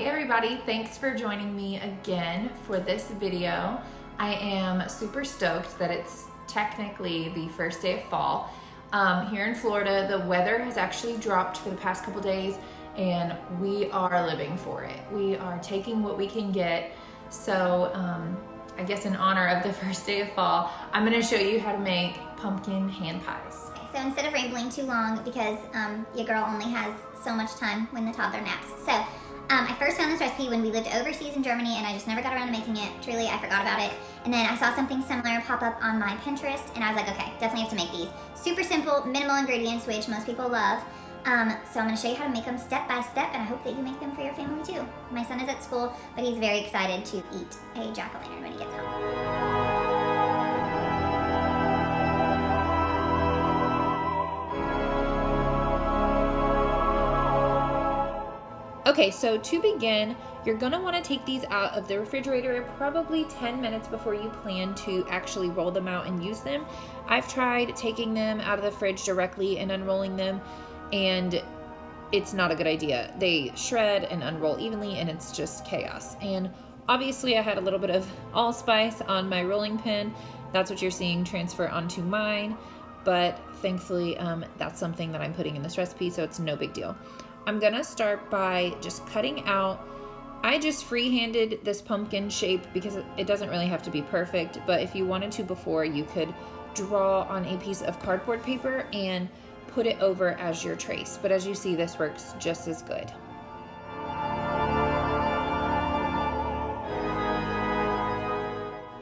Hey everybody, thanks for joining me again for this video. I am super stoked that it's technically the first day of fall. Here in Florida, the weather has actually dropped for the past couple days and we are living for it. We are taking what we can get. So I guess in honor of the first day of fall, I'm gonna show you how to make pumpkin hand pies. So instead of rambling too long, because your girl only has so much time when the toddler naps. So I first found this recipe when we lived overseas in Germany and I just never got around to making it. Truly, I forgot about it. And then I saw something similar pop up on my Pinterest and I was like, okay, definitely have to make these. Super simple, minimal ingredients, which most people love. So I'm gonna show you how to make them step by step and I hope that you make them for your family too. My son is at school, but he's very excited to eat a jack-o'-lantern when he gets home. Okay, so to begin, you're gonna wanna take these out of the refrigerator probably 10 minutes before you plan to actually roll them out and use them. I've tried taking them out of the fridge directly and unrolling them, and it's not a good idea. They shred and unroll evenly and it's just chaos. And obviously I had a little bit of allspice on my rolling pin. That's what you're seeing transfer onto mine, but thankfully that's something that I'm putting in this recipe, so it's no big deal. I'm gonna start by just cutting out. I just freehanded this pumpkin shape because it doesn't really have to be perfect, but if you wanted to before, you could draw on a piece of cardboard paper and put it over as your trace. But as you see, this works just as good.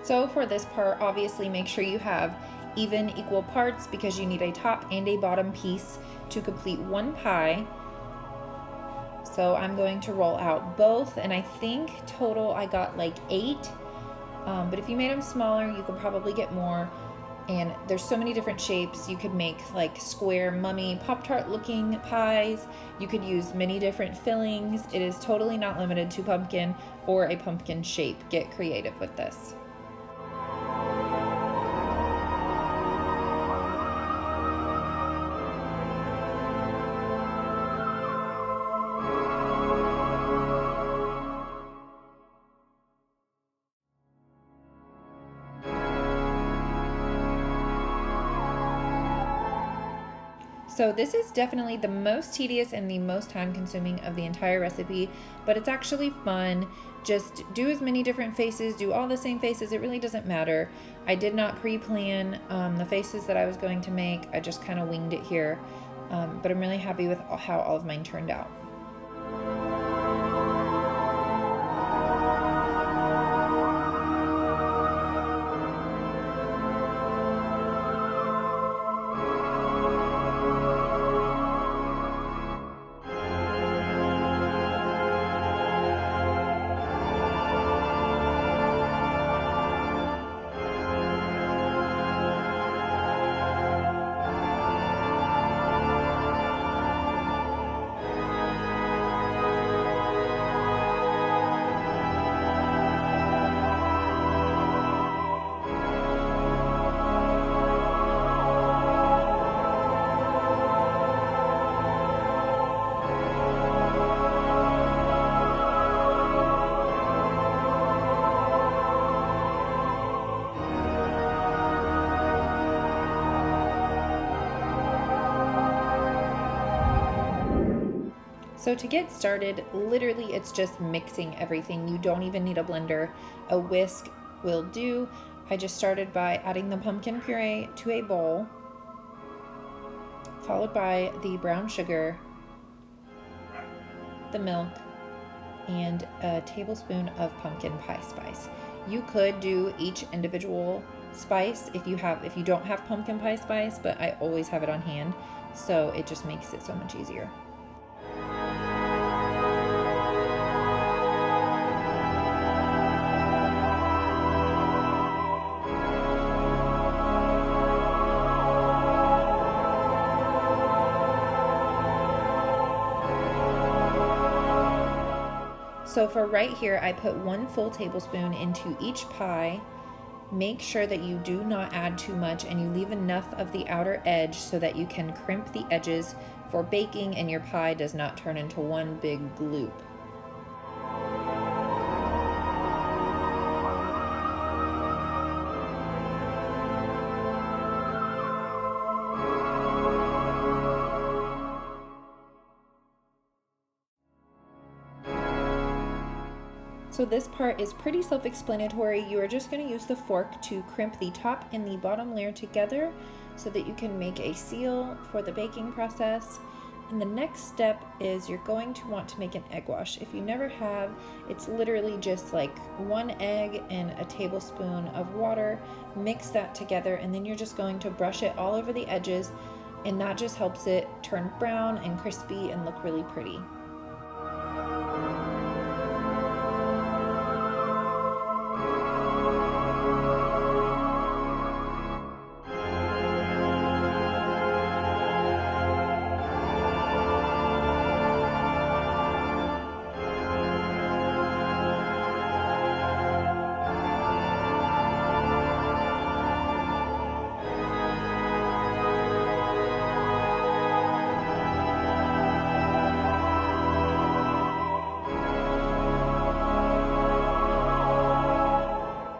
So for this part, obviously make sure you have even equal parts because you need a top and a bottom piece to complete one pie. So I'm going to roll out both, and I think total I got like 8, but if you made them smaller, you could probably get more. And there's so many different shapes. You could make like square mummy Pop-Tart looking pies. You could use many different fillings. It is totally not limited to pumpkin or a pumpkin shape. Get creative with this. So this is definitely the most tedious and the most time consuming of the entire recipe, but it's actually fun. Just do as many different faces, do all the same faces, it really doesn't matter. I did not pre-plan the faces that I was going to make, I just kind of winged it here, but I'm really happy with how all of mine turned out. So to get started, literally it's just mixing everything. You don't even need a blender. A whisk will do. I just started by adding the pumpkin puree to a bowl, followed by the brown sugar, the milk, and a tablespoon of pumpkin pie spice. You could do each individual spice if you don't have pumpkin pie spice, but I always have it on hand, so it just makes it so much easier. So for right here, I put 1 full tablespoon into each pie. Make sure that you do not add too much and you leave enough of the outer edge so that you can crimp the edges for baking and your pie does not turn into one big gloop. So this part is pretty self-explanatory. You are just going to use the fork to crimp the top and the bottom layer together so that you can make a seal for the baking process. And the next step is you're going to want to make an egg wash. If you never have, it's literally just like 1 egg and a tablespoon of water. Mix that together, and then you're just going to brush it all over the edges, and that just helps it turn brown and crispy and look really pretty.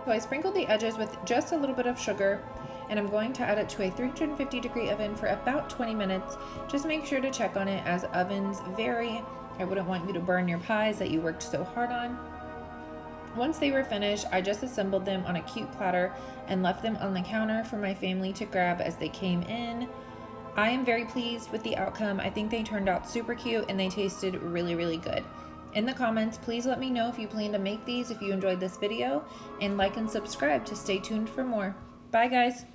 So I sprinkled the edges with just a little bit of sugar, and I'm going to add it to a 350-degree oven for about 20 minutes. Just make sure to check on it as ovens vary. I wouldn't want you to burn your pies that you worked so hard on. Once they were finished, I just assembled them on a cute platter and left them on the counter for my family to grab as they came in. I am very pleased with the outcome. I think they turned out super cute and they tasted really, really good. In the comments, please let me know if you plan to make these if you enjoyed this video, and like and subscribe to stay tuned for more. Bye guys!